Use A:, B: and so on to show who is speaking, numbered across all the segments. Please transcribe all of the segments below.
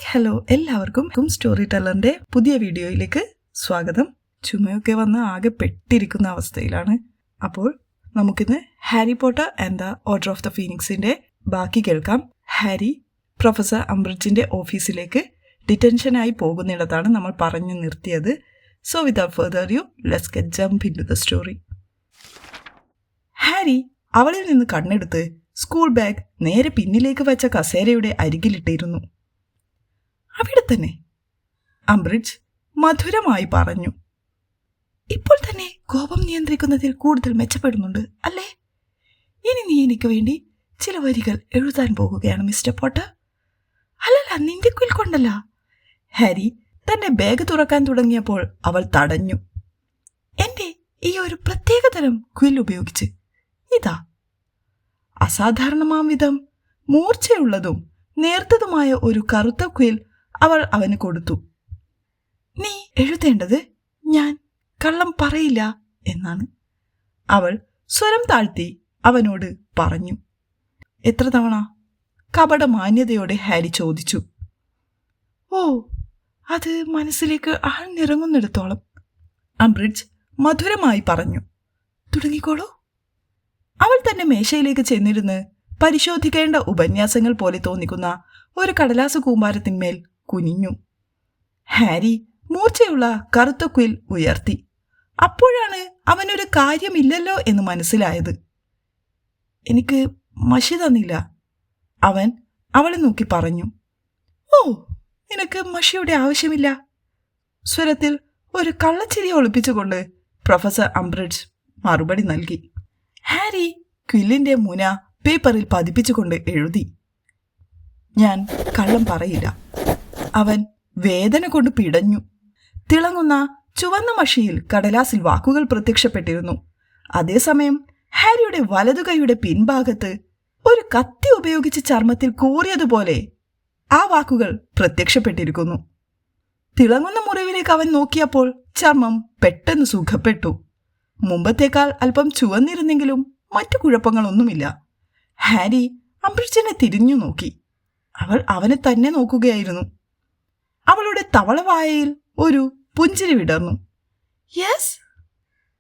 A: Hello, എല്ലാവർക്കും story ടെല്ലറിന്റെ പുതിയ വീഡിയോയിലേക്ക് സ്വാഗതം. ചുമയൊക്കെ വന്ന് ആകെ പെട്ടിരിക്കുന്ന അവസ്ഥയിലാണ്. അപ്പോൾ നമുക്കിന്ന് Harry Potter and the order of the ഫീനിക്സിന്റെ ബാക്കി കേൾക്കാം. ഹാരി പ്രൊഫസർ അംബ്രിഡ്ജിന്റെ ഓഫീസിലേക്ക് ഡിറ്റൻഷനായി പോകുന്നിടത്താണ് നമ്മൾ പറഞ്ഞു നിർത്തിയത്. So without further you, let's get jump in to the story. Harry അവളിൽ നിന്ന് കണ്ണെടുത്ത് സ്കൂൾ ബാഗ് നേരെ പിന്നിലേക്ക് വച്ച കസേരയുടെ അരികിലിട്ടിരുന്നു. അവിടെ തന്നെ അംബ്രിഡ്ജ് മധുരമായി പറഞ്ഞു. ഇപ്പോൾ തന്നെ കോപം നിയന്ത്രിക്കുന്നതിൽ കൂടുതൽ മെച്ചപ്പെടുന്നുണ്ട് അല്ലേ? ഇനി നീ എനിക്ക് വേണ്ടി ചില വരികൾ എഴുതാൻ പോകുകയാണ് മിസ്റ്റർ പോട്ടർ. അല്ലല്ല, നിന്റെ ക്വിൽ കൊണ്ടല്ല. ഹാരി തന്റെ ബാഗ് തുറക്കാൻ തുടങ്ങിയപ്പോൾ അവൾ തടഞ്ഞു. എന്റെ ഈ ഒരു പ്രത്യേകതരം ക്വിൽ ഉപയോഗിച്ച്. ഇതാ. അസാധാരണമാം വിധം മൂർച്ചയുള്ളതും നേർത്തതുമായ ഒരു കറുത്ത ക്വിൽ അവൾ അവന് കൊടുത്തു. നീ എഴുതേണ്ടത് ഞാൻ കള്ളം പറയില്ല എന്നാണ്. അവൾ സ്വരം താഴ്ത്തി അവനോട് പറഞ്ഞു. എത്ര തവണ? കപടമാന്യതയോടെ ഹാരി ചോദിച്ചു. ഓ, അത് മനസ്സിലേക്ക് ആഴ്ന്നിറങ്ങുന്നിടത്തോളം, അംബ്രിഡ്ജ് മധുരമായി പറഞ്ഞു. തുടങ്ങിക്കോളൂ. അവൾ തന്റെ മേശയിലേക്ക് ചെന്നിരുന്ന് പരിശോധിക്കേണ്ട ഉപന്യാസങ്ങൾ പോലെ തോന്നിക്കുന്ന ഒരു കടലാസ് കൂമ്പാരത്തിന്മേൽ കുനിഞ്ഞു. ഹാരി മൂർച്ചയുള്ള കറുത്ത ക്വിൽ ഉയർത്തി. അപ്പോഴാണ് അവനൊരു കാര്യമില്ലല്ലോ എന്ന് മനസ്സിലായത്. എനിക്ക് മഷി തന്നില്ല, അവൻ അവളെ നോക്കി പറഞ്ഞു. ഓ, നിനക്ക് മഷിയുടെ ആവശ്യമില്ല. സ്വരത്തിൽ ഒരു കള്ളച്ചിരി ഒളിപ്പിച്ചുകൊണ്ട് പ്രൊഫസർ അംബ്രിഡ്ജ് മറുപടി നൽകി. ഹാരി ക്വില്ലിന്റെ മുന പേപ്പറിൽ പതിപ്പിച്ചുകൊണ്ട് എഴുതി. ഞാൻ കള്ളം പറയില്ല. അവൻ വേദന കൊണ്ട് പിടഞ്ഞു. തിളങ്ങുന്ന ചുവന്ന മഷിയിൽ കടലാസിൽ വാക്കുകൾ പ്രത്യക്ഷപ്പെട്ടിരുന്നു. അതേസമയം ഹാരിയുടെ വലതുകൈയുടെ പിൻഭാഗത്ത് ഒരു കത്തി ഉപയോഗിച്ച് ചർമ്മത്തിൽ കോറിയതുപോലെ ആ വാക്കുകൾ പ്രത്യക്ഷപ്പെട്ടിരിക്കുന്നു. തിളങ്ങുന്ന മുറിവിലേക്ക് അവൻ നോക്കിയപ്പോൾ ചർമ്മം പെട്ടെന്ന് സുഖപ്പെട്ടു. മുമ്പത്തേക്കാൾ അല്പം ചുവന്നിരുന്നെങ്കിലും മറ്റു കുഴപ്പങ്ങളൊന്നുമില്ല. ഹാരി അംബ്രിഡ്ജിനെ തിരിഞ്ഞു നോക്കി. അവൾ അവനെ തന്നെ നോക്കുകയായിരുന്നു. അവളുടെ തവളവായയിൽ ഒരു പുഞ്ചിരി വിടർന്നു. യെസ്.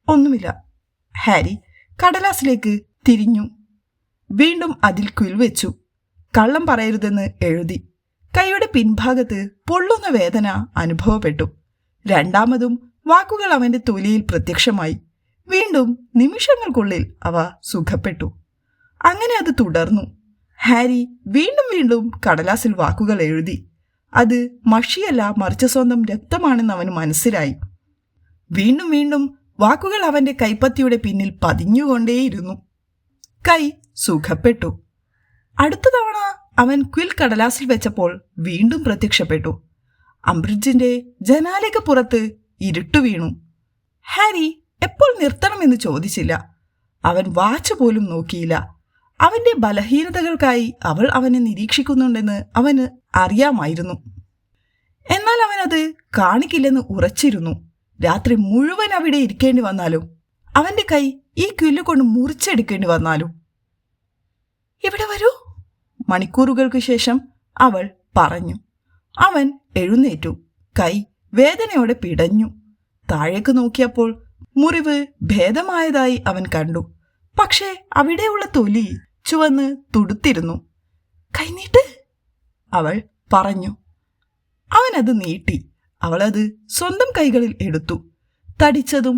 A: ഒന്നുമില്ല. ഹാരി കടലാസിലേക്ക് തിരിഞ്ഞു. വീണ്ടും അതിൽ ക്വിൽ വെച്ചു. കള്ളം പറയരുതെന്ന് എഴുതി. കൈയുടെ പിൻഭാഗത്ത് പൊള്ളുന്ന വേദന അനുഭവപ്പെട്ടു. രണ്ടാമതും വാക്കുകൾ അവന്റെ തൊലിയിൽ പ്രത്യക്ഷമായി. വീണ്ടും നിമിഷങ്ങൾക്കുള്ളിൽ അവ സുഖപ്പെട്ടു. അങ്ങനെ അത് തുടർന്നു. ഹാരി വീണ്ടും വീണ്ടും കടലാസിൽ വാക്കുകൾ എഴുതി. അത് മഷിയല്ല, മറിച്ച് സ്വന്തം രക്തമാണെന്ന് അവന് മനസ്സിലായി. വീണ്ടും വീണ്ടും വാക്കുകൾ അവന്റെ കൈപ്പത്തിയുടെ പിന്നിൽ പതിഞ്ഞുകൊണ്ടേയിരുന്നു. കൈ സുഖപ്പെട്ടു. അടുത്ത തവണ അവൻ ക്വിൽ കടലാസിൽ വെച്ചപ്പോൾ വീണ്ടും പ്രത്യക്ഷപ്പെട്ടു. അംബ്രിഡ്ജിന്റെ ജനാലയ്ക്ക് പുറത്ത് ഇരുട്ടു വീണു. ഹാരി എപ്പോൾ നിർത്തണമെന്ന് ചോദിച്ചില്ല. അവൻ വാച്ച് പോലും നോക്കിയില്ല. അവന്റെ ബലഹീനതകൾക്കായി അവൾ അവനെ നിരീക്ഷിക്കുന്നുണ്ടെന്ന് അവന് അറിയാമായിരുന്നു. എന്നാൽ അവനത് കാണിക്കില്ലെന്ന് ഉറച്ചിരുന്നു. രാത്രി മുഴുവൻ അവിടെ ഇരിക്കേണ്ടി വന്നാലും, അവന്റെ കൈ ഈ ക്വില്ല് കൊണ്ട് മുറിച്ചെടുക്കേണ്ടി വന്നാലും. ഇവിടെ വരൂ, മണിക്കൂറുകൾക്ക് ശേഷം അവൾ പറഞ്ഞു. അവൻ എഴുന്നേറ്റു. കൈ വേദനയോടെ പിടഞ്ഞു. താഴേക്ക് നോക്കിയപ്പോൾ മുറിവ് ഭേദമായതായി അവൻ കണ്ടു. പക്ഷേ അവിടെയുള്ള തൊലി ചുവന്ന് തുടുത്തിരുന്നു. കൈനീട്ട്, അവൾ പറഞ്ഞു. അവനത് നീട്ടി. അവളത് സ്വന്തം കൈകളിൽ എടുത്തു. തടിച്ചതും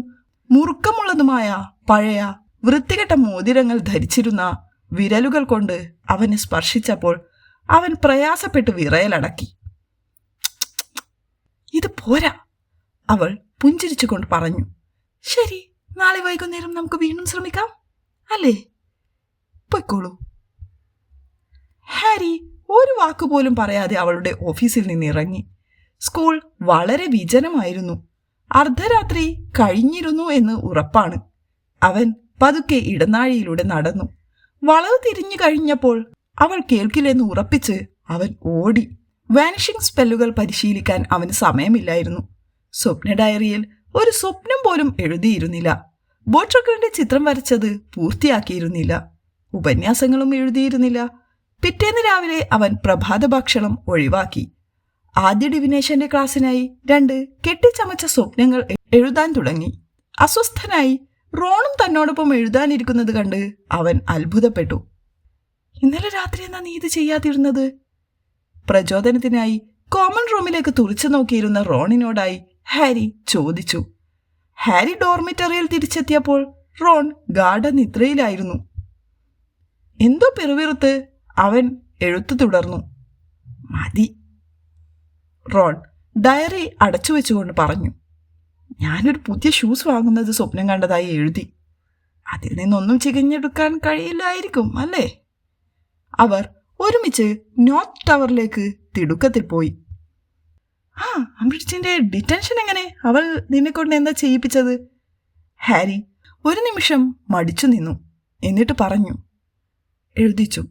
A: മുറുക്കമുള്ളതുമായ പഴയ വൃത്തികെട്ട മോതിരങ്ങൾ ധരിച്ചിരുന്ന വിരലുകൾ കൊണ്ട് അവനെ സ്പർശിച്ചപ്പോൾ അവൻ പ്രയാസപ്പെട്ട് വിറയലടക്കി. ഇത് പോരാ, അവൾ പുഞ്ചിരിച്ചുകൊണ്ട് പറഞ്ഞു. ശരി, നാളെ വൈകുന്നേരം നമുക്ക് വീണ്ടും ശ്രമിക്കാം അല്ലേ? പൊയ്ക്കോളൂ. ഹാരി ഒരു വാക്കുപോലും പറയാതെ അവളുടെ ഓഫീസിൽ നിന്നിറങ്ങി. സ്കൂൾ വളരെ വിജനമായിരുന്നു. അർദ്ധരാത്രി കഴിഞ്ഞിരുന്നു എന്ന് ഉറപ്പാണ്. അവൻ പതുക്കെ ഇടനാഴിയിലൂടെ നടന്നു. വളവ് തിരിഞ്ഞു കഴിഞ്ഞപ്പോൾ അവൾ കേൾക്കില്ലെന്ന് ഉറപ്പിച്ച് അവൻ ഓടി. വാനിഷിംഗ് സ്പെല്ലുകൾ പരിശീലിക്കാൻ അവന് സമയമില്ലായിരുന്നു. സ്വപ്ന ഡയറിയിൽ ഒരു സ്വപ്നം പോലും എഴുതിയിരുന്നില്ല. ബോട്രക്കിന്റെ ചിത്രം വരച്ചത് പൂർത്തിയാക്കിയിരുന്നില്ല. ഉപന്യാസങ്ങളും എഴുതിയിരുന്നില്ല. പിറ്റേന്ന് രാവിലെ അവൻ പ്രഭാത ഭക്ഷണം ഒഴിവാക്കി. ആദ്യ ഡിവിനേഷന്റെ ക്ലാസ്സിനായി 2 കെട്ടിച്ചമച്ച സ്വപ്നങ്ങൾ എഴുതാൻ തുടങ്ങി. അസ്വസ്ഥനായി റോണും തന്നോടൊപ്പം എഴുതാനിരിക്കുന്നത് കണ്ട് അവൻ അത്ഭുതപ്പെട്ടു. ഇന്നലെ രാത്രി എന്നാ നീ ഇത് ചെയ്യാതിരുന്നത്? പ്രചോദനത്തിനായി കോമൺ റൂമിലേക്ക് തുറിച്ചു നോക്കിയിരുന്ന റോണിനോടായി ഹാരി ചോദിച്ചു. ഹാരി ഡോർമിറ്ററിയിൽ തിരിച്ചെത്തിയപ്പോൾ റോൺ ഗാഢനിദ്രയിലായിരുന്നു. എന്തോ പിറുപിറുത്ത് അവൻ എഴുത്തു തുടർന്നു. മതി, റോൺ ഡയറി അടച്ചു വെച്ചുകൊണ്ട് പറഞ്ഞു. ഞാനൊരു പുതിയ ഷൂസ് വാങ്ങുന്നത് സ്വപ്നം കണ്ടതായി എഴുതി. അതിൽ നിന്നൊന്നും ചികഞ്ഞെടുക്കാൻ കഴിയില്ലായിരിക്കും അല്ലേ? അവർ ഒരുമിച്ച് നോർത്ത് ടവറിലേക്ക് തിടുക്കത്തിൽ പോയി. ആ, അംബ്രിഡ്ജിന്റെ ഡിറ്റൻഷൻ എങ്ങനെ? അവൾ നിന്നെക്കൊണ്ട് എന്താ ചെയ്യിപ്പിച്ചത്? ഹാരി ഒരു നിമിഷം മടിച്ചു നിന്നു. എന്നിട്ട് പറഞ്ഞു, എഴുതിച്ചു.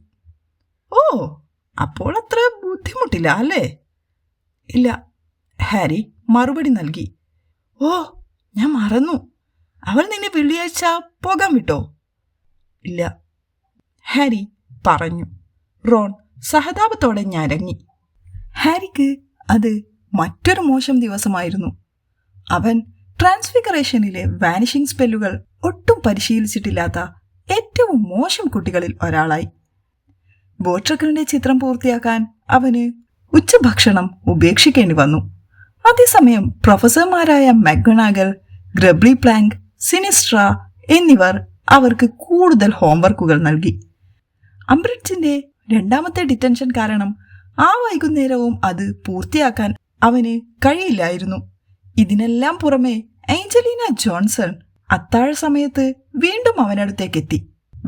A: ഓ, അപ്പോൾ അത്ര ബുദ്ധിമുട്ടില്ല അല്ലേ? ഇല്ല, ഹാരി മറുപടി നൽകി. ഓ, ഞാൻ മറന്നു. അവൾ നിന്നെ വെള്ളിയാഴ്ച പോകാൻ വിട്ടോ? ഇല്ല, ഹാരി പറഞ്ഞു. റോൺ സഹതാപത്തോടെ ഞരങ്ങി. ഹാരിക്ക് അത് മറ്റൊരു മോശം ദിവസമായിരുന്നു. അവൻ ട്രാൻസ്ഫിഗറേഷനിലെ വാനിഷിംഗ് സ്പെല്ലുകൾ ഒട്ടും പരിശീലിച്ചിട്ടില്ലാത്ത ഏറ്റവും മോശം കുട്ടികളിൽ ഒരാളായി. ബോട്രക്കിന്റെ ചിത്രം പൂർത്തിയാക്കാൻ അവന് ഉച്ചഭക്ഷണം ഉപേക്ഷിക്കേണ്ടി വന്നു. അതേസമയം പ്രൊഫസർമാരായ മക്ഗണാഗൽ, ഗ്രബ്ലി പ്ലാങ്ക്, സിനിസ്ട്ര എന്നിവർ അവർക്ക് കൂടുതൽ ഹോംവർക്കുകൾ നൽകി. അംബ്രിഡ്ജിന്റെ 2ാമത്തെ ഡിറ്റൻഷൻ കാരണം ആ വൈകുന്നേരവും അത് പൂർത്തിയാക്കാൻ അവന് കഴിയില്ലായിരുന്നു. ഇതിനെല്ലാം പുറമെ ഏഞ്ചലീന ജോൺസൺ അത്താഴ സമയത്ത് വീണ്ടും അവനടുത്തേക്കെത്തി.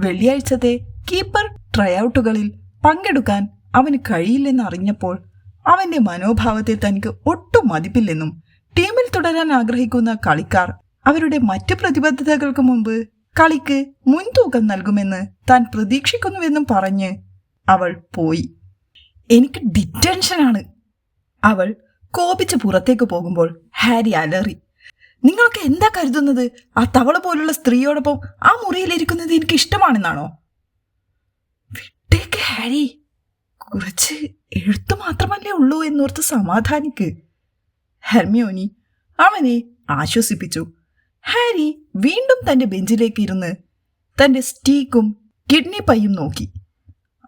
A: വെള്ളിയാഴ്ചത്തെ കീപ്പർ ട്രയൗട്ടുകളിൽ പങ്കെടുക്കാൻ അവന് കഴിയില്ലെന്ന് അറിഞ്ഞപ്പോൾ അവന്റെ മനോഭാവത്തെ തനിക്ക് ഒട്ടും മതിപ്പില്ലെന്നും ടീമിൽ തുടരാൻ ആഗ്രഹിക്കുന്ന കളിക്കാർ അവരുടെ മറ്റ് പ്രതിബദ്ധതകൾക്ക് മുമ്പ് കളിക്ക് മുൻതൂക്കം നൽകുമെന്ന് താൻ പ്രതീക്ഷിക്കുന്നുവെന്നും പറഞ്ഞ് അവൾ പോയി. എനിക്ക് ഡിറ്റൻഷനാണ്. അവൾ കോപിച്ച് പുറത്തേക്ക് പോകുമ്പോൾ ഹാരി അലറി. നിങ്ങൾക്ക് എന്താ കരുതുന്നത്? ആ തവള പോലുള്ള സ്ത്രീയോടൊപ്പം ആ മുറിയിലിരിക്കുന്നത് എനിക്ക് ഇഷ്ടമാണെന്നാണോ? വിട്ടേക്ക് ഹാരി, കുറച്ച് എഴുത്തു മാത്രമല്ലേ ഉള്ളൂ എന്നോർത്ത് സമാധാനിക്ക്. ഹെർമിയോനി അവനെ ആശ്വസിപ്പിച്ചു. ഹാരി വീണ്ടും തന്റെ ബെഞ്ചിലേക്ക് ഇരുന്ന് തന്റെ സ്റ്റീക്കും കിഡ്നി പൈയും നോക്കി.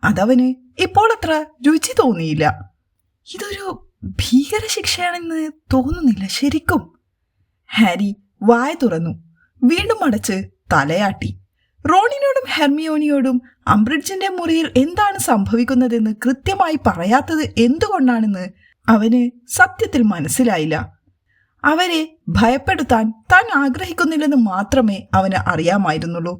A: അതവന് ഇപ്പോൾ അത്ര രുചി തോന്നിയില്ല. ഇതൊരു ഭീകര ശിക്ഷയാണെന്ന് തോന്നുന്നില്ല ശരിക്കും. ഹാരി വായ തുറന്നു, വീണ്ടും അടച്ച് തലയാട്ടി. റോണിനോടും ഹെർമിയോണിയോടും അംബ്രിഡ്ജിന്റെ മുറിയിൽ എന്താണ് സംഭവിക്കുന്നതെന്ന് കൃത്യമായി പറയാത്തത് എന്തുകൊണ്ടാണെന്ന് അവന് സത്യത്തിൽ മനസ്സിലായില്ല. അവരെ ഭയപ്പെടുത്താൻ താൻ ആഗ്രഹിക്കുന്നില്ലെന്ന് മാത്രമേ അവന് അറിയാമായിരുന്നുള്ളൂ.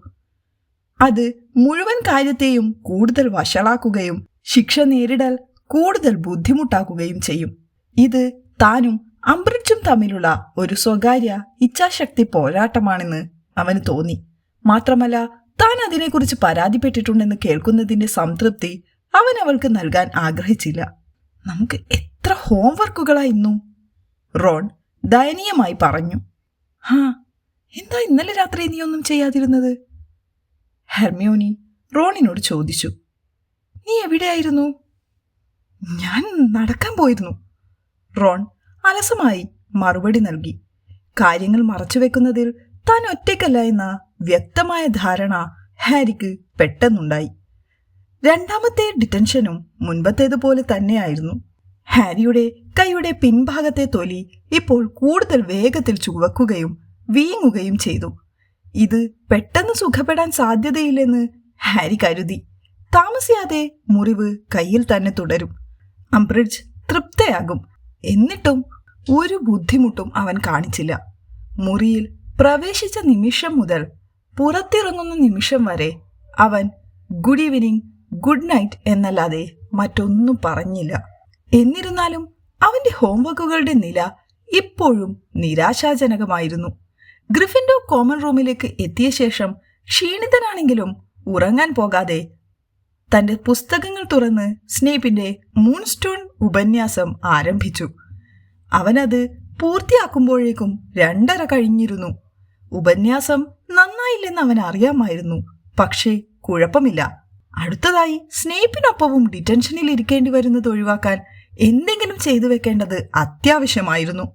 A: അത് മുഴുവൻ കാര്യത്തെയും കൂടുതൽ വഷളാക്കുകയും ശിക്ഷ നേരിടൽ കൂടുതൽ ബുദ്ധിമുട്ടാക്കുകയും ചെയ്യും. ഇത് താനും അംബ്രിഡ്ജും തമ്മിലുള്ള ഒരു സ്വകാര്യ ഇച്ഛാശക്തി പോരാട്ടമാണെന്ന് അവന് തോന്നി. മാത്രമല്ല, താൻ അതിനെക്കുറിച്ച് പരാതിപ്പെട്ടിട്ടുണ്ടെന്ന് കേൾക്കുന്നതിന്റെ സംതൃപ്തി അവൻ അവൾക്ക് നൽകാൻ ആഗ്രഹിച്ചില്ല. നമുക്ക് എത്ര ഹോംവർക്കുകളായിരുന്നു, റോൺ ദയനീയമായി പറഞ്ഞു. എന്താ ഇന്നലെ രാത്രി നീ ഒന്നും ചെയ്യാതിരുന്നത്? ഹെർമിയോനി റോണിനോട് ചോദിച്ചു. നീ എവിടെയായിരുന്നു? ഞാൻ നടക്കാൻ പോയിരുന്നു, റോൺ അലസമായി മറുപടി നൽകി. കാര്യങ്ങൾ മറച്ചുവെക്കുന്നതിൽ താൻ ഒറ്റയ്ക്കല്ല എന്ന വ്യക്തമായ ധാരണ ഹാരിക്ക് പെട്ടെന്നുണ്ടായി. 2ാമത്തെ ഡിറ്റൻഷനും മുൻപത്തേതുപോലെ തന്നെയായിരുന്നു. ഹാരിയുടെ കൈയുടെ പിൻഭാഗത്തെ തൊലി ഇപ്പോൾ കൂടുതൽ വേഗത്തിൽ ചുവക്കുകയും വീങ്ങുകയും ചെയ്തു. ഇത് പെട്ടെന്ന് സുഖപ്പെടാൻ സാധ്യതയില്ലെന്ന് ഹാരി കരുതി. താമസിയാതെ മുറിവ് കയ്യിൽ തന്നെ തുടരും. അംബ്രിഡ്ജ് തൃപ്തയാകും. എന്നിട്ടും ഒരു ബുദ്ധിമുട്ടും അവൻ കാണിച്ചില്ല. മുറിയിൽ പ്രവേശിച്ച നിമിഷം മുതൽ പുറത്തിറങ്ങുന്ന നിമിഷം വരെ അവൻ ഗുഡ് ഈവനിങ്, ഗുഡ് നൈറ്റ് എന്നല്ലാതെ മറ്റൊന്നും പറഞ്ഞില്ല. എന്നിരുന്നാലും അവന്റെ ഹോംവർക്കുകളുടെ നില ഇപ്പോഴും നിരാശാജനകമായിരുന്നു. ഗ്രിഫിൻഡോർ കോമൺ റൂമിലേക്ക് എത്തിയ ശേഷം ക്ഷീണിതനാണെങ്കിലും ഉറങ്ങാൻ പോകാതെ തന്റെ പുസ്തകങ്ങൾ തുറന്ന് സ്നേപ്പിന്റെ മൂൺസ്റ്റോൺ ഉപന്യാസം ആരംഭിച്ചു. അവനത് പൂർത്തിയാക്കുമ്പോഴേക്കും 2:30 കഴിഞ്ഞിരുന്നു. ഉപന്യാസം നന്നായില്ലെന്ന് അവൻ അറിയാമായിരുന്നു. പക്ഷേ കുഴപ്പമില്ല. അടുത്തതായി സ്നേപ്പിനൊപ്പവും ഡിറ്റൻഷനിൽ ഇരിക്കേണ്ടി വരുന്നത് ഒഴിവാക്കാൻ എന്തെങ്കിലും ചെയ്തു വെക്കേണ്ടത് അത്യാവശ്യമായിരുന്നു.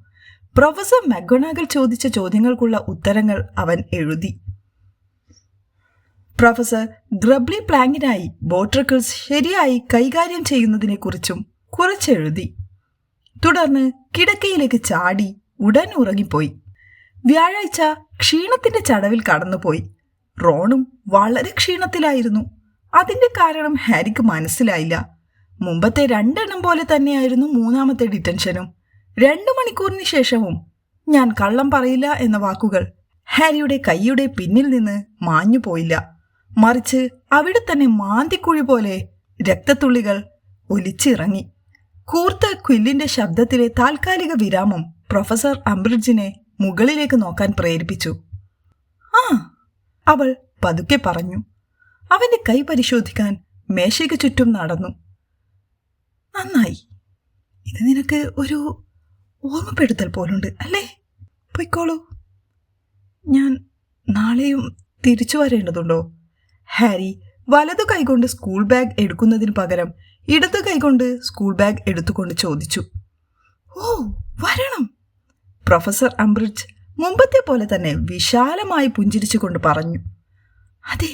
A: പ്രൊഫസർ മക്ഗൊണാഗൽ ചോദിച്ച ചോദ്യങ്ങൾക്കുള്ള ഉത്തരങ്ങൾ അവൻ എഴുതി. പ്രൊഫസർ ഗ്രബ്ലി പ്ലാങ്കിനായി ബോട്രിക്കിൾസ് ശരിയായി കൈകാര്യം ചെയ്യുന്നതിനെക്കുറിച്ചും കുറച്ചെഴുതി. തുടർന്ന് കിടക്കയിലേക്ക് ചാടി ഉടൻ ഉറങ്ങിപ്പോയി. വ്യാഴാഴ്ച ക്ഷീണത്തിന്റെ ചടവിൽ കടന്നുപോയി. റോണും വളരെ ക്ഷീണത്തിലായിരുന്നു. അതിന്റെ കാരണം ഹാരിക്ക് മനസ്സിലായില്ല. മുമ്പത്തെ 2 എണ്ണം പോലെ തന്നെയായിരുന്നു മൂന്നാമത്തെ ഡിറ്റൻഷനും. 2 മണിക്കൂറിന് ശേഷവും ഞാൻ കള്ളം പറയില്ല എന്ന വാക്കുകൾ ഹാരിയുടെ കൈയുടെ പിന്നിൽ നിന്ന് മാഞ്ഞു പോയില്ല. മറിച്ച് അവിടെ തന്നെ മാന്തിക്കുഴി പോലെ രക്തത്തുള്ളികൾ ഒലിച്ചിറങ്ങി. കൂർത്ത ക്വില്ലിന്റെ ശബ്ദത്തിലെ താൽക്കാലിക വിരാമം പ്രൊഫസർ അംബ്രിഡ്ജിനെ മുകളിലേക്ക് നോക്കാൻ പ്രേരിപ്പിച്ചു. ആ, അവൾ പതുക്കെ പറഞ്ഞു. അവന്റെ കൈ പരിശോധിക്കാൻ മേശയ്ക്ക് ചുറ്റും നടന്നു. നന്നായി. ഇത് നിനക്ക് ഒരു ഓർമ്മപ്പെടുത്തൽ പോലുണ്ട് അല്ലേ? പൊയ്ക്കോളൂ. ഞാൻ നാളെയും തിരിച്ചു വരേണ്ടതുണ്ടോ? ഹാരി വലതു കൈകൊണ്ട് സ്കൂൾ ബാഗ് എടുക്കുന്നതിന് പകരം ഇടതു കൈകൊണ്ട് സ്കൂൾ ബാഗ് എടുത്തുകൊണ്ട് ചോദിച്ചു. ഓ, വരണം. പ്രൊഫസർ അംബ്രിഡ്ജ് മുമ്പത്തെ പോലെ തന്നെ വിശാലമായി പുഞ്ചിരിച്ചുകൊണ്ട് പറഞ്ഞു. അതെ,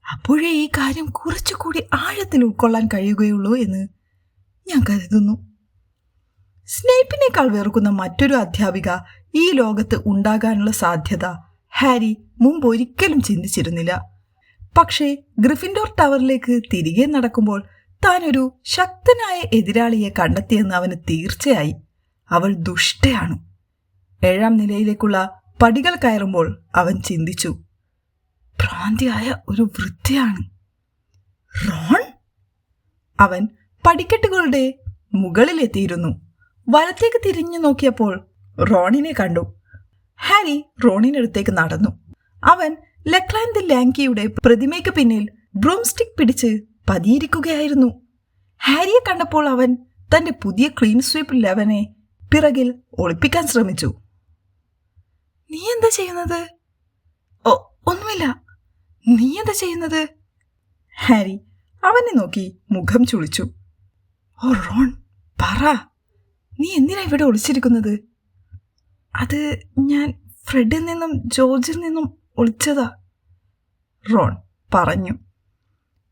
A: അപ്പോഴേ ഈ കാര്യം കുറച്ചുകൂടി ആഴത്തിൽ ഉൾക്കൊള്ളാൻ കഴിയുകയുള്ളൂ എന്ന് ഞാൻ കരുതുന്നു. സ്നേപ്പിനേക്കാൾ വെറുക്കുന്ന മറ്റൊരു അധ്യാപിക ഈ ലോകത്ത് ഉണ്ടാകാനുള്ള സാധ്യത ഹാരി മുമ്പൊരിക്കലും ചിന്തിച്ചിരുന്നില്ല. പക്ഷേ ഗ്രിഫിൻഡോർ ടവറിലേക്ക് തിരികെ നടക്കുമ്പോൾ താനൊരു ശക്തനായ എതിരാളിയെ കണ്ടെത്തിയെന്ന് അവന് തീർച്ചയായി. അവൾ ദുഷ്ടയാണ്. 7ാം നിലയിലേക്കുള്ള പടികൾ കയറുമ്പോൾ അവൻ ചിന്തിച്ചു, ഭ്രാന്തിയായ ഒരു വൃദ്ധയാണ്. റോൺ? അവൻ പടിക്കെട്ടുകളുടെ മുകളിലെത്തിയിരുന്നു. വലത്തേക്ക് തിരിഞ്ഞു നോക്കിയപ്പോൾ റോണിനെ കണ്ടു. ഹാരി റോണിനടുത്തേക്ക് നടന്നു. അവൻ ലെക്ലാൻ ദി ലാങ്കിയുടെ പ്രതിമയ്ക്ക് പിന്നിൽ ബ്രൂംസ്റ്റിക് പിടിച്ച് പതിയിരിക്കുകയായിരുന്നു. ഹാരിയെ കണ്ടപ്പോൾ അവൻ തന്റെ പുതിയ ക്ലീൻ സ്വീപ്പ് 11 പിറകിൽ ഒളിപ്പിക്കാൻ ശ്രമിച്ചു. നീ എന്താ ചെയ്യുന്നത്? ഓ, ഒന്നുമില്ല. നീ എന്താ ചെയ്യുന്നത്? ഹാരി അവനെ നോക്കി മുഖം ചുളിച്ചു. ഓ റോൺ, പറ, നീ എന്തിനാ ഇവിടെ ഒളിച്ചിരിക്കുന്നത്? അത് ഞാൻ ഫ്രെഡിൽ നിന്നും ജോർജിൽ നിന്നും ഒളിച്ചതാ, റോൺ പറഞ്ഞു.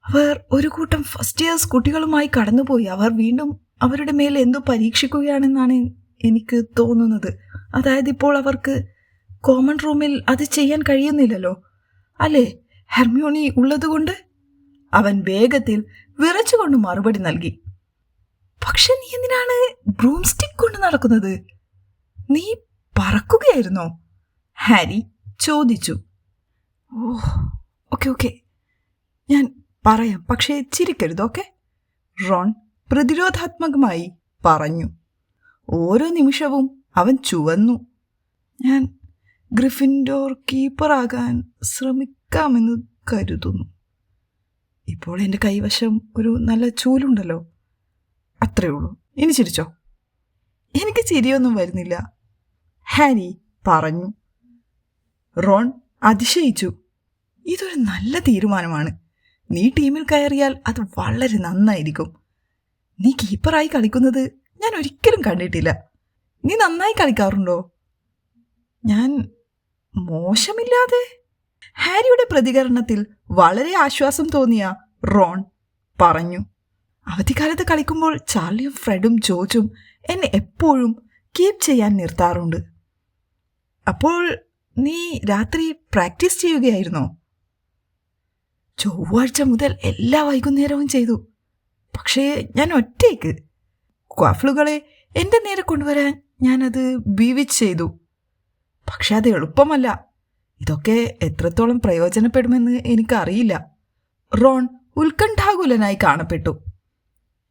A: അവർ ഒരു കൂട്ടം ഫസ്റ്റ് ഇയേഴ്സ് കുട്ടികളുമായി കടന്നുപോയി. അവർ വീണ്ടും അവരുടെ മേൽ എന്തോ പരീക്ഷിക്കുകയാണെന്നാണ് എനിക്ക് തോന്നുന്നത്. അതായത് ഇപ്പോൾ അവർക്ക് കോമൺ റൂമിൽ അത് ചെയ്യാൻ കഴിയുന്നില്ലല്ലോ, അല്ലേ, ഹെർമിയോണി ഉള്ളതുകൊണ്ട്? അവൻ വേഗത്തിൽ വിറച്ചുകൊണ്ട് മറുപടി നൽകി. പക്ഷെ നീ എന്തിനാണ് ബ്രൂംസ്റ്റിക് കൊണ്ട് നടക്കുന്നത്? നീ പറക്കുകയായിരുന്നോ? ഹാരി ചോദിച്ചു. ഓ, ഓക്കെ, ഞാൻ പറയാം, പക്ഷേ ചിരിക്കരുത്, ഓക്കെ? റോൺ പ്രതിരോധാത്മകമായി പറഞ്ഞു. ഓരോ നിമിഷവും അവൻ ചുവന്നു. ഞാൻ ഗ്രിഫിൻഡോർ കീപ്പറാകാൻ ശ്രമിക്കാമെന്ന് കരുതുന്നു. ഇപ്പോൾ എൻ്റെ കൈവശം ഒരു നല്ല ചൂലുണ്ടല്ലോ, അത്രേ ഉള്ളൂ. ഇനി ചിരിച്ചോ? എനിക്ക് ചിരിയൊന്നും വരുന്നില്ല, ഹാരി പറഞ്ഞു. റോൺ അതിശയിച്ചു. ഇതൊരു നല്ല തീരുമാനമാണ്. നീ ടീമിൽ കയറിയാൽ അത് വളരെ നന്നായിരിക്കും. നീ കീപ്പറായി കളിക്കുന്നത് ഞാൻ ഒരിക്കലും കണ്ടിട്ടില്ല. നീ നന്നായി കളിക്കാറുണ്ടോ? ഞാൻ മോശമില്ലാതെ. ഹാരിയുടെ പ്രതികരണത്തിൽ വളരെ ആശ്വാസം തോന്നിയ റോൺ പറഞ്ഞു. അവധിക്കാലത്ത് കളിക്കുമ്പോൾ ചാർലിയും ഫ്രെഡും ജോർജും എന്നെ എപ്പോഴും കീപ്പ് ചെയ്യാൻ നിർത്താറുണ്ട്. അപ്പോൾ നീ രാത്രി പ്രാക്ടീസ് ചെയ്യുകയായിരുന്നോ? ചൊവ്വാഴ്ച മുതൽ എല്ലാ വൈകുന്നേരവും ചെയ്തു. പക്ഷേ ഞാൻ ഒറ്റയ്ക്ക്. ക്വാഫ്ലുകളെ എൻ്റെ നേരെ കൊണ്ടുവരാൻ ഞാനത് ബീവിച്ച് ചെയ്തു. പക്ഷെ അത് എളുപ്പമല്ല. ഇതൊക്കെ എത്രത്തോളം പ്രയോജനപ്പെടുമെന്ന് എനിക്കറിയില്ല. റോൺ ഉത്കണ്ഠാകുലനായി കാണപ്പെട്ടു.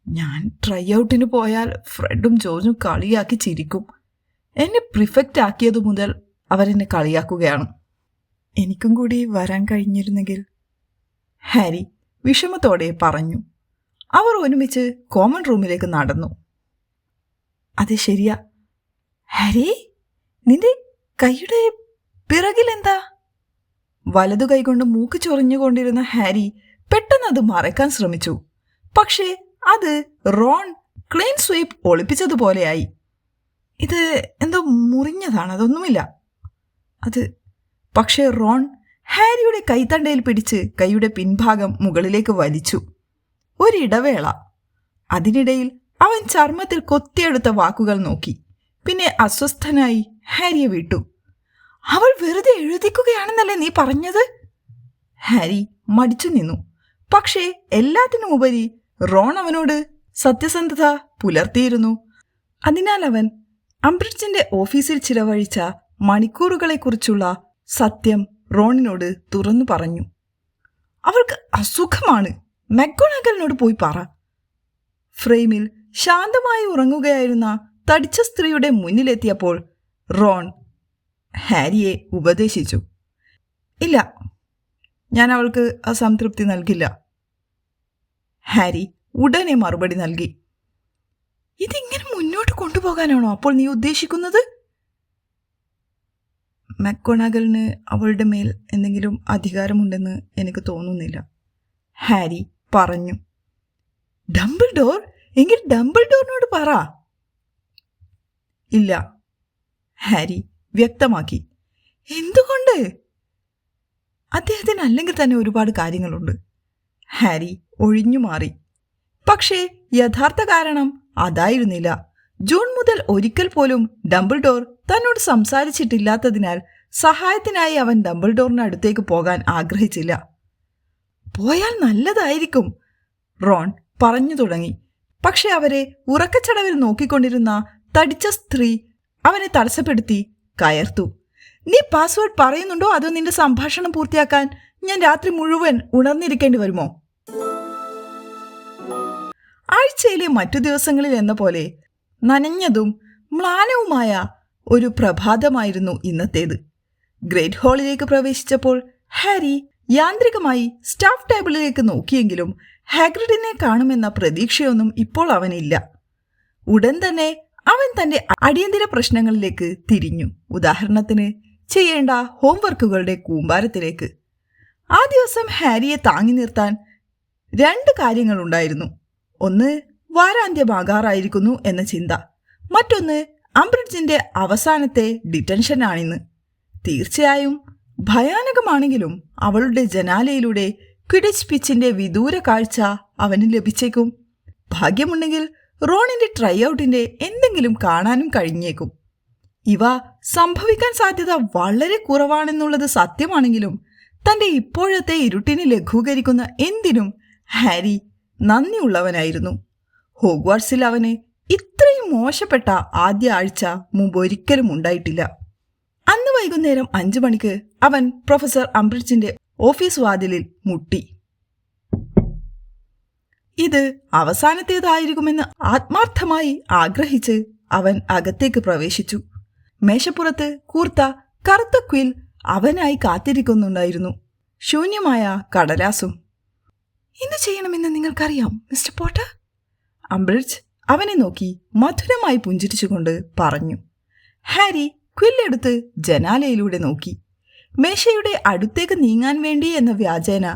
A: ഞാൻ ട്രൈ ഔട്ടിന് പോയാൽ ഫ്രെഡും ജോർജും കളിയാക്കി ചിരിക്കും. എന്നെ പ്രിഫെക്റ്റ് ആക്കിയതു മുതൽ അവരെന്നെ കളിയാക്കുകയാണ്. എനിക്കും കൂടി വരാൻ കഴിഞ്ഞിരുന്നെങ്കിൽ, ഹാരി വിഷമത്തോടെ പറഞ്ഞു. അവർ ഒരുമിച്ച് കോമൺ റൂമിലേക്ക് നടന്നു. അത് ശരിയാ. ഹാരി, നിന്റെ കൈയുടെ പിറകിലെന്താ? വലതു കൈകൊണ്ട് മൂക്ക് ചൊറിഞ്ഞുകൊണ്ടിരുന്ന ഹാരി പെട്ടെന്ന് അത് മറയ്ക്കാൻ ശ്രമിച്ചു. പക്ഷേ അത് റോൺ ക്ലീൻ സ്വീപ്പ് ഒളിപ്പിച്ചതുപോലെയായി. ഇത് എന്തോ മുറിഞ്ഞതാണ്, അതൊന്നുമില്ല അത്. പക്ഷേ റോൺ ഹാരിയുടെ കൈത്തണ്ടയിൽ പിടിച്ച് കൈയുടെ പിൻഭാഗം മുകളിലേക്ക് വലിച്ചു. ഒരിടവേള. അതിനിടയിൽ അവൻ ചർമ്മത്തിൽ കൊത്തിയെടുത്ത വാക്കുകൾ നോക്കി. പിന്നെ അസ്വസ്ഥനായി ഹാരിയെ വിട്ടു. അവൾ വെറുതെ എഴുതിക്കുകയാണെന്നല്ലേ നീ പറഞ്ഞത്? ഹാരി മടിച്ചു നിന്നു. പക്ഷേ എല്ലാത്തിനുമുപരി റോൺ അവനോട് സത്യസന്ധത പുലർത്തിയിരുന്നു. അതിനാൽ അവൻ അംബ്രിഡ്ജിന്റെ ഓഫീസിൽ ചിലവഴിച്ച മണിക്കൂറുകളെക്കുറിച്ചുള്ള സത്യം റോണിനോട് തുറന്നു പറഞ്ഞു. അവൾക്ക് അസുഖമാണ്, മക്ഗോണഗലിനോട് പോയി പറ. ഫ്രെയിമിൽ ശാന്തമായി ഉറങ്ങുകയായിരുന്ന തടിച്ച സ്ത്രീയുടെ മുന്നിലെത്തിയപ്പോൾ റോൺ ഹാരിയെ ഉപദേശിച്ചു. ഇല്ല, ഞാൻ അവൾക്ക് അസംതൃപ്തി നൽകില്ല. ഹാരി ഉടനെ മറുപടി നൽകി. ഇതിങ്ങനെ മുന്നോട്ട് കൊണ്ടുപോകാനാണോ അപ്പോൾ നീ ഉദ്ദേശിക്കുന്നത്? മക്ഗോണഗലിന് അവളുടെ മേൽ എന്തെങ്കിലും അധികാരമുണ്ടെന്ന് എനിക്ക് തോന്നുന്നില്ല, ഹാരി പറഞ്ഞു. ഡംബിൾഡോർ? എങ്കിൽ ഡംബിൾഡോറിനോട് പറ. ഇല്ല, ഹാരി വ്യക്തമാക്കി. എന്തുകൊണ്ട്? അദ്ദേഹത്തിന് അല്ലെങ്കിൽ തന്നെ ഒരുപാട് കാര്യങ്ങളുണ്ട്. ഹാരി ഒഴിഞ്ഞു മാറി. പക്ഷേ യഥാർത്ഥ കാരണം അതായിരുന്നില്ല. ജൂൺ മുതൽ ഒരിക്കൽ പോലും ഡംബിൾഡോർ തന്നോട് സംസാരിച്ചിട്ടില്ലാത്തതിനാൽ സഹായത്തിനായി അവൻ ഡംബിൾഡോറിന് അടുത്തേക്ക് പോകാൻ ആഗ്രഹിച്ചില്ല. പോയാൽ നല്ലതായിരിക്കും, റോൺ പറഞ്ഞു തുടങ്ങി. പക്ഷെ അവരെ ഉറക്കച്ചടവിൽ നോക്കിക്കൊണ്ടിരുന്ന തടിച്ച സ്ത്രീ അവനെ തടസ്സപ്പെടുത്തി കയർത്തു. നീ പാസ്വേഡ് പറയുന്നുണ്ടോ അതോ നിന്റെ സംഭാഷണം പൂർത്തിയാക്കാൻ ഞാൻ രാത്രി മുഴുവൻ ഉണർന്നിരിക്കേണ്ടി വരുമോ? ആഴ്ചയിലെ മറ്റു ദിവസങ്ങളിൽ എന്ന പോലെ നനഞ്ഞതും മ്ലാനവുമായ ഒരു പ്രഭാതമായിരുന്നു ഇന്നത്തേത്. ഗ്രേറ്റ് ഹാളിലേക്ക് പ്രവേശിച്ചപ്പോൾ ഹാരി യാന്ത്രികമായി സ്റ്റാഫ് ടേബിളിലേക്ക് നോക്കിയെങ്കിലും ഹാഗ്രിഡിനെ കാണുമെന്ന പ്രതീക്ഷയൊന്നും ഇപ്പോൾ അവനില്ല. ഉടൻ തന്നെ അവൻ തന്റെ അടിയന്തര പ്രശ്നങ്ങളിലേക്ക് തിരിഞ്ഞു. ഉദാഹരണത്തിന് ചെയ്യേണ്ട ഹോംവർക്കുകളുടെ കൂമ്പാരത്തിലേക്ക്. ആ ദിവസം ഹാരിയെ താങ്ങി നിർത്താൻ 2 കാര്യങ്ങളുണ്ടായിരുന്നു. ഒന്ന്, വാരാന്ത്യമാകാറായിരിക്കുന്നു എന്ന ചിന്ത. മറ്റൊന്ന്, അംബ്രിഡ്ജിന്റെ അവസാനത്തെ ഡിറ്റൻഷനാണിന്ന്. തീർച്ചയായും ഭയാനകമാണെങ്കിലും അവളുടെ ജനാലയിലൂടെ ക്വിഡിച്ച് പിച്ചിന്റെ വിദൂര കാഴ്ച അവന് ലഭിച്ചേക്കും. ഭാഗ്യമുണ്ടെങ്കിൽ റോണിന്റെ ട്രൈ ഔട്ടിന്റെ എന്തെങ്കിലും കാണാനും കഴിഞ്ഞേക്കും. ഇവ സംഭവിക്കാൻ സാധ്യത വളരെ കുറവാണെന്നുള്ളത് സത്യമാണെങ്കിലും തന്റെ ഇപ്പോഴത്തെ ഇരുട്ടിനെ ലഘൂകരിക്കുന്ന എന്തിനും ഹാരി നന്ദിയുള്ളവനായിരുന്നു. ഹോഗ്വാർട്സിൽ അവന് ഇത്രയും മോശപ്പെട്ട ആദ്യ ആഴ്ച മുമ്പ് ഒരിക്കലും ഉണ്ടായിട്ടില്ല. അന്ന് വൈകുന്നേരം 5 മണിക്ക് അവൻ പ്രൊഫസർ അംബ്രിഡ്ജിന്റെ ഓഫീസ് വാതിലിൽ മുട്ടി. ഇത് അവസാനത്തേതായിരിക്കുമെന്ന് ആത്മാർത്ഥമായി ആഗ്രഹിച്ച് അവൻ അകത്തേക്ക് പ്രവേശിച്ചു. മേശപ്പുറത്ത് കൂർത്ത കറുത്ത ക്വിൽ അവനായി കാത്തിരിക്കുന്നുണ്ടായിരുന്നു. ശൂന്യമായ കടലാസും. എന്തു ചെയ്യണമെന്ന് നിങ്ങൾക്കറിയാം മിസ്റ്റർ പോട്ടർ? അംബ്രിഡ്ജ് അവനെ നോക്കി മധുരമായി പുഞ്ചിരിച്ചുകൊണ്ട് പറഞ്ഞു. ഹാരി ക്വില്ലെടുത്ത് ജനാലയിലൂടെ നോക്കി. മേശയുടെ അടുത്തേക്ക് നീങ്ങാൻ വേണ്ടി എന്ന വ്യാജേന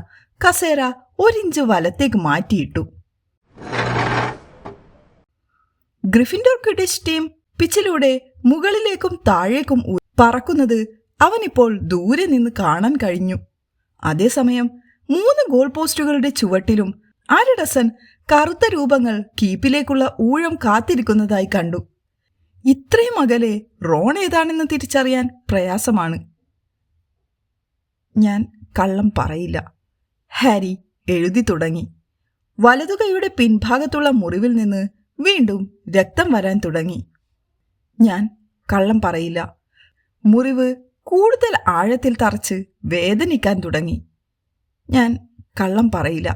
A: കസേര 1 ഇഞ്ച് വലത്തേക്ക് മാറ്റിയിട്ടു. ഗ്രിഫിൻഡോർ ക്വിഡിച്ച് ടീം പിച്ചിലൂടെ മുകളിലേക്കും താഴേക്കും പറക്കുന്നത് അവനിപ്പോൾ ദൂരെ നിന്ന് കാണാൻ കഴിഞ്ഞു. അതേസമയം 3 ഗോൾ പോസ്റ്റുകളുടെ ചുവട്ടിലും 1/2 ഡസൻ കറുത്ത രൂപങ്ങൾ കീപ്പിലേക്കുള്ള ഊഴം കാത്തിരിക്കുന്നതായി കണ്ടു. ഇത്രയും അകലെ റോൺ ഏതാണെന്ന് തിരിച്ചറിയാൻ പ്രയാസമാണ്. ഞാൻ കള്ളം പറയില്ല, ഹാരി എഴുതി തുടങ്ങി. വലതുകൈയുടെ പിൻഭാഗത്തുള്ള മുറിവിൽ നിന്ന് വീണ്ടും രക്തം വരാൻ തുടങ്ങി. ഞാൻ കള്ളം പറയില്ല. മുറിവ് കൂടുതൽ ആഴത്തിൽ തറച്ച് വേദനിക്കാൻ തുടങ്ങി. ഞാൻ കള്ളം പറയില്ല.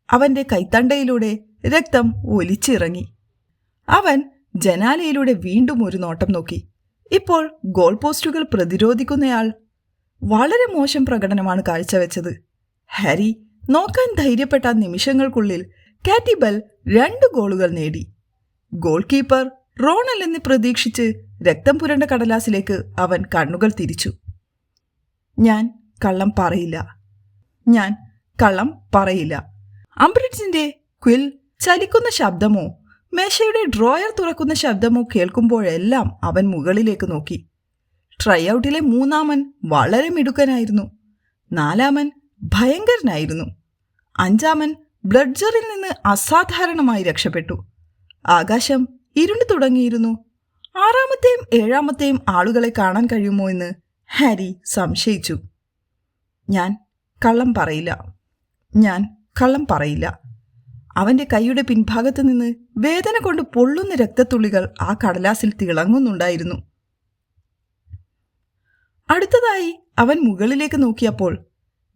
A: അവന്റെ കൈത്തണ്ടയിലൂടെ രക്തം ഒലിച്ചിറങ്ങി. അവൻ ജനാലയിലൂടെ വീണ്ടും ഒരു നോട്ടം നോക്കി. ഇപ്പോൾ ഗോൾ പോസ്റ്റുകൾ പ്രതിരോധിക്കുന്നയാൾ വളരെ മോശം പ്രകടനമാണ് കാഴ്ചവെച്ചത്. ഹാരി നോക്കാൻ ധൈര്യപ്പെട്ട നിമിഷങ്ങൾക്കുള്ളിൽ കാറ്റി ബെൽ 2 ഗോളുകൾ നേടി. ഗോൾ കീപ്പർ റോണല്ലെന്ന് പ്രതീക്ഷിച്ച് രക്തം പുരണ്ട കടലാസിലേക്ക് അവൻ കണ്ണുകൾ തിരിച്ചു. ഞാൻ കള്ളം പറയില്ല. ഞാൻ കള്ളം പറയില്ല. അംബ്രിഡ്ജിന്റെ ക്വിൽ ചലിക്കുന്ന ശബ്ദമോ മേശയുടെ ഡ്രോയർ തുറക്കുന്ന ശബ്ദമോ കേൾക്കുമ്പോഴെല്ലാം അവൻ മുകളിലേക്ക് നോക്കി. ട്രൈ ഔട്ടിലെ 3-ാമൻ വളരെ മിടുക്കനായിരുന്നു. 4-ാമൻ ഭയങ്കരനായിരുന്നു. 5-ാമൻ ബ്ലഡ്ജറിൽ നിന്ന് അസാധാരണമായി രക്ഷപ്പെട്ടു. ആകാശം ഇരുണ്ടു തുടങ്ങിയിരുന്നു. 6-ാമത്തെയും 7-ാമത്തെയും ആളുകളെ കാണാൻ കഴിയുമോ എന്ന് ഹാരി സംശയിച്ചു. ഞാൻ കള്ളം പറയില്ല. അവൻ്റെ കൈയുടെ പിൻഭാഗത്ത് നിന്ന് വേദന കൊണ്ട് പൊള്ളുന്ന രക്തത്തുള്ളികൾ ആ കടലാസിൽ തിളങ്ങുന്നുണ്ടായിരുന്നു. അടുത്തതായി അവൻ മുകളിലേക്ക് നോക്കിയപ്പോൾ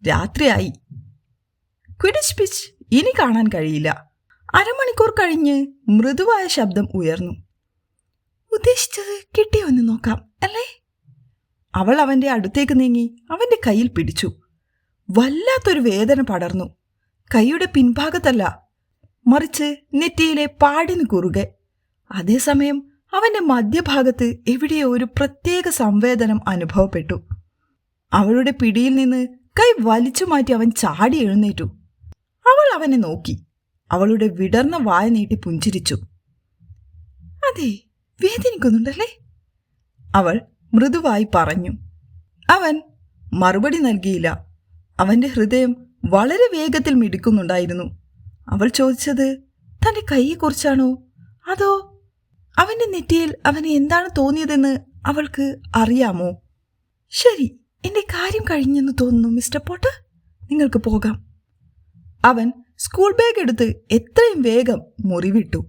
A: രാത്രിയായി. ക്വിഡിച്ച് പിച്ച് ഇനി കാണാൻ കഴിയില്ല. അരമണിക്കൂർ കഴിഞ്ഞ് മൃദുവായ ശബ്ദം ഉയർന്നു. ഉദ്ദേശിച്ചത് കിട്ടിയോ എന്ന് നോക്കാം അല്ലേ? അവൾ അവൻ്റെ അടുത്തേക്ക് നീങ്ങി അവൻ്റെ കയ്യിൽ പിടിച്ചു. വല്ലാത്തൊരു വേദന പടർന്നു. കൈയുടെ പിൻഭാഗത്തല്ല, മറിച്ച് നെറ്റിയിലെ പാടിന് കുറുകെ. അതേസമയം അവൻ്റെ മധ്യഭാഗത്ത് എവിടെയോ ഒരു പ്രത്യേക സംവേദനം അനുഭവപ്പെട്ടു. അവളുടെ പിടിയിൽ നിന്ന് കൈ വലിച്ചു മാറ്റി അവൻ ചാടി എഴുന്നേറ്റു. അവൾ അവനെ നോക്കി. അവളുടെ വിടർന്ന വായ നീട്ടി പുഞ്ചിരിച്ചു. അതെ, വേദനിക്കുന്നുണ്ടല്ലേ? അവൾ മൃദുവായി പറഞ്ഞു. അവൻ മറുപടി നൽകിയില്ല. അവൻ്റെ ഹൃദയം വളരെ വേഗത്തിൽ മിടിക്കുന്നുണ്ടായിരുന്നു. അവൾ ചോദിച്ചത് തൻ്റെ കൈയെക്കുറിച്ചാണോ, അതോ അവൻ്റെ നെറ്റിയിൽ അവന് എന്താണ് തോന്നിയതെന്ന് അവൾക്ക് അറിയാമോ? ശരി, എൻ്റെ കാര്യം കഴിഞ്ഞെന്ന് തോന്നുന്നു മിസ്റ്റർ പോട്ടർ, നിങ്ങൾക്ക് പോകാം. അവൻ സ്കൂൾ ബാഗ് എടുത്ത് എത്രയും വേഗം മുറിവിട്ടു.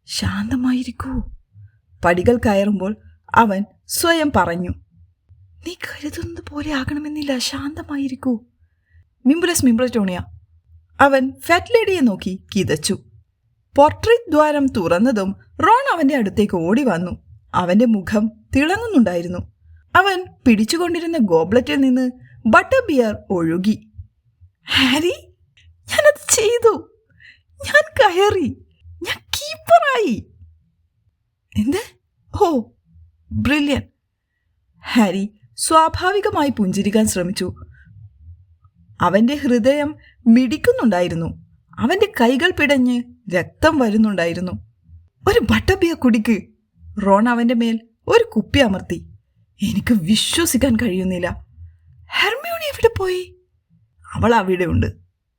A: ശാന്തമായിരിക്കൂ. പടികൾ കയറുമ്പോൾ അവൻ സ്വയം പറഞ്ഞു. നീ കരുതുന്നത് പോലെ ആകണമെന്നില്ല, ശാന്തമായിരിക്കൂ. മിംബ്രസ് മിംബ്രറ്റോണിയ. അവൻ ഫാറ്റ് ലേഡിയെ നോക്കി കിതച്ചു. പോർട്രേറ്റ് ദ്വാരം തുറന്നതും റോൺ അവൻ്റെ അടുത്തേക്ക് ഓടി വന്നു. അവൻ്റെ മുഖം തിളങ്ങുന്നുണ്ടായിരുന്നു. അവൻ പിടിച്ചുകൊണ്ടിരുന്ന ഗോബ്ലറ്റിൽ നിന്ന് ബട്ടർ ബിയർ ഒഴുകി. ഹാരി, ഞാനത് ചെയ്തു. ഞാൻ കയറി. ഞാൻ കീപ്പറായി. എന്ത്? ഓ, ബ്രില്യൻ. ഹാരി സ്വാഭാവികമായി പുഞ്ചിരിക്കാൻ ശ്രമിച്ചു. അവൻ്റെ ഹൃദയം മിടിക്കുന്നുണ്ടായിരുന്നു. അവൻ്റെ കൈകൾ പിടഞ്ഞ് രക്തം വരുന്നുണ്ടായിരുന്നു. ഒരു ബട്ടർ ബിയർ കുടിക്ക്. റോൺ അവൻ്റെ മേൽ ഒരു കുപ്പി അമർത്തി. എനിക്ക് വിശ്വസിക്കാൻ കഴിയുന്നില്ല. ഹെർമിയോണി എവിടെ പോയി? അവൾ അവിടെയുണ്ട്,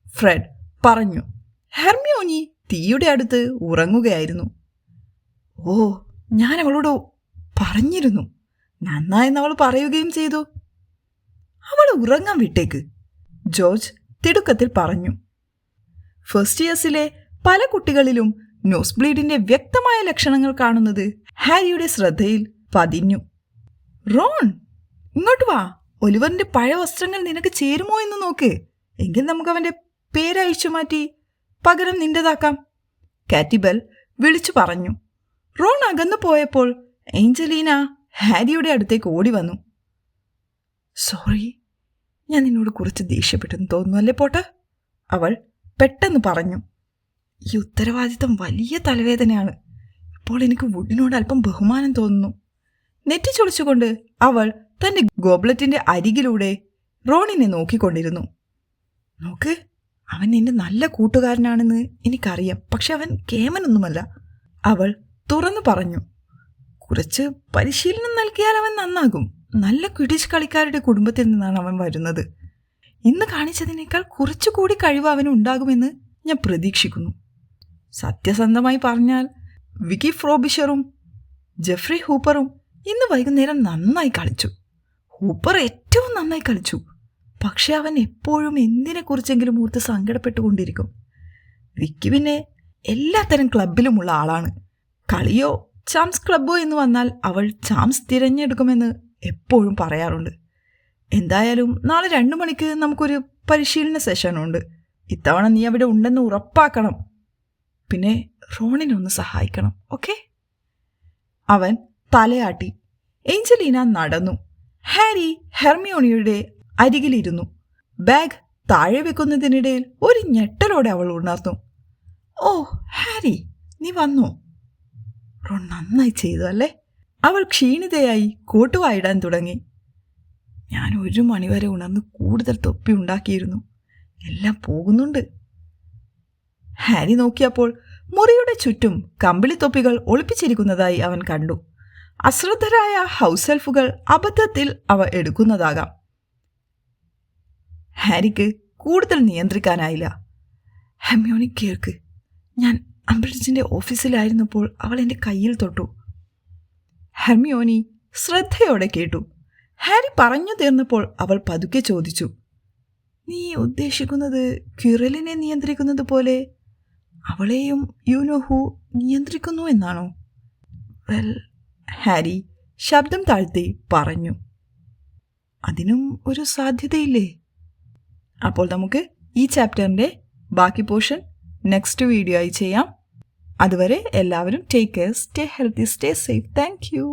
A: ഫ്രെഡ് പറഞ്ഞു. ഹെർമിയോണി തീയുടെ അടുത്ത് ഉറങ്ങുകയായിരുന്നു. ഓ, ഞാൻ അവളോട് പറഞ്ഞിരുന്നു. നന്നായെന്ന് അവൾ പറയുകയും ചെയ്തു. അവൾ ഉറങ്ങാൻ വിട്ടേക്ക്, ജോർജ് തിടുക്കത്തിൽ പറഞ്ഞു. ഫസ്റ്റ് ഇയേഴ്സിലെ പല കുട്ടികളിലും നോസ് ബ്ലീഡിന്റെ വ്യക്തമായ ലക്ഷണങ്ങൾ കാണുന്നത് ഹാരിയുടെ ശ്രദ്ധയിൽ പതിഞ്ഞു. റോൺ, ഇങ്ങോട്ട് വാ. ഒലിവറിന്റെ പഴയ വസ്ത്രങ്ങൾ നിനക്ക് ചേരുമോ എന്ന് നോക്ക്. എങ്കിൽ നമുക്ക് അവന്റെ പേരഴിച്ചു മാറ്റി പകരം നിന്റേതാക്കാം, കാറ്റിബെൽ വിളിച്ചു പറഞ്ഞു. റോൺ അകന്നു പോയപ്പോൾ ഏഞ്ചലീന ഹാരിയുടെ അടുത്തേക്ക് ഓടി വന്നു. സോറി, ഞാൻ നിന്നോട് കുറച്ച് ദേഷ്യപ്പെട്ടെന്ന് തോന്നുന്നു അല്ലേ പോട്ടെ? അവൾ പെട്ടെന്ന് പറഞ്ഞു. ഈ ഉത്തരവാദിത്തം വലിയ തലവേദനയാണ്. ഇപ്പോൾ എനിക്ക് വുഡിനോട് അല്പം ബഹുമാനം തോന്നുന്നു. നെറ്റി ചൊളിച്ചുകൊണ്ട് അവൾ തൻ്റെ ഗോബ്ലറ്റിൻ്റെ അരികിലൂടെ റോണിനെ നോക്കിക്കൊണ്ടിരുന്നു. നോക്ക്, അവൻ നിന്റെ നല്ല കൂട്ടുകാരനാണെന്ന് എനിക്കറിയാം, പക്ഷെ അവൻ കേമനൊന്നുമല്ല, അവൾ തുറന്നു പറഞ്ഞു. കുറച്ച് പരിശീലനം നൽകിയാൽ അവൻ നന്നാകും. നല്ല ക്വിഡിച്ച് കളിക്കാരുടെ കുടുംബത്തിൽ നിന്നാണ് അവൻ വരുന്നത്. ഇന്ന് കാണിച്ചതിനേക്കാൾ കുറച്ചുകൂടി കഴിവ് അവന് ഉണ്ടാകുമെന്ന് ഞാൻ പ്രതീക്ഷിക്കുന്നു. സത്യസന്ധമായി പറഞ്ഞാൽ വിക്കി ഫ്രോബിഷറും ജെഫ്രി ഹൂപ്പറും ഇന്ന് വൈകുന്നേരം നന്നായി കളിച്ചു. ഹൂപ്പർ ഏറ്റവും നന്നായി കളിച്ചു. പക്ഷെ അവൻ എപ്പോഴും എന്തിനെക്കുറിച്ചെങ്കിലും ഓർത്ത് സങ്കടപ്പെട്ടുകൊണ്ടിരിക്കും. വിക്കി പിന്നെ എല്ലാത്തരം ക്ലബിലുമുള്ള ആളാണ്. കളിയോ ചാംസ് ക്ലബ്ബോ എന്ന് വന്നാൽ അവൾ ചാംസ് തിരഞ്ഞെടുക്കുമെന്ന് എപ്പോഴും പറയാറുണ്ട്. എന്തായാലും നാളെ 2 മണിക്ക് നമുക്കൊരു പരിശീലന സെഷനുണ്ട്. ഇത്തവണ നീ അവിടെ ഉണ്ടെന്ന് ഉറപ്പാക്കണം. പിന്നെ റോണിനെ ഒന്ന് സഹായിക്കണം, ഓക്കെ? അവൻ തലയാട്ടി. ഏഞ്ചലീന നടന്നു. ഹാരി ഹെർമിയോണിയുടെ അരികിലിരുന്നു. ബാഗ് താഴെ വെക്കുന്നതിനിടയിൽ ഒരു ഞെട്ടലോടെ അവൾ ഉണർന്നു. ഓ ഹാരി, നീ വന്നോ? റോൺ നന്നായി ചെയ്തു അല്ലേ? അവൾ ക്ഷീണിതയായി കോട്ടുവായിടാൻ തുടങ്ങി. ഞാൻ 1 മണിവരെ ഉണർന്ന് കൂടുതൽ തൊപ്പി ഉണ്ടാക്കിയിരുന്നു. എല്ലാം പോകുന്നുണ്ട്. ഹാരി നോക്കിയപ്പോൾ മുറിയുടെ ചുറ്റും കമ്പിളിത്തൊപ്പികൾ ഒളിപ്പിച്ചിരിക്കുന്നതായി അവൻ കണ്ടു. അശ്രദ്ധരായ ഹൗസ് എൽഫുകൾ അബദ്ധത്തിൽ അവ എടുക്കുന്നതാകാം. ഹാരിക്ക് കൂടുതൽ നിയന്ത്രിക്കാനായില്ല. ഹെർമിയോണി കേൾക്ക്, ഞാൻ അംബ്രിഡ്ജിന്റെ ഓഫീസിലായിരുന്നപ്പോൾ അവൾ എൻ്റെ കയ്യിൽ തൊട്ടു. ഹെർമിയോണി ശ്രദ്ധയോടെ കേട്ടു. ഹാരി പറഞ്ഞു തീർന്നപ്പോൾ അവൾ പതുക്കെ ചോദിച്ചു, നീ ഉദ്ദേശിക്കുന്നത് ക്വിറലിനെ നിയന്ത്രിക്കുന്നത് പോലെ അവളെയും യുനോഹു നിയന്ത്രിക്കുന്നു എന്നാണോ? വെൽ, ഹാരി ശബ്ദം താഴ്ത്തി പറഞ്ഞു, അതിനും ഒരു സാധ്യതയില്ലേ? അപ്പോൾ നമുക്ക് ഈ ചാപ്റ്ററിൻ്റെ ബാക്കി പോർഷൻ നെക്സ്റ്റ് വീഡിയോ ആയി ചെയ്യാം. അതുവരെ എല്ലാവരും take care, stay healthy, stay safe. Thank you.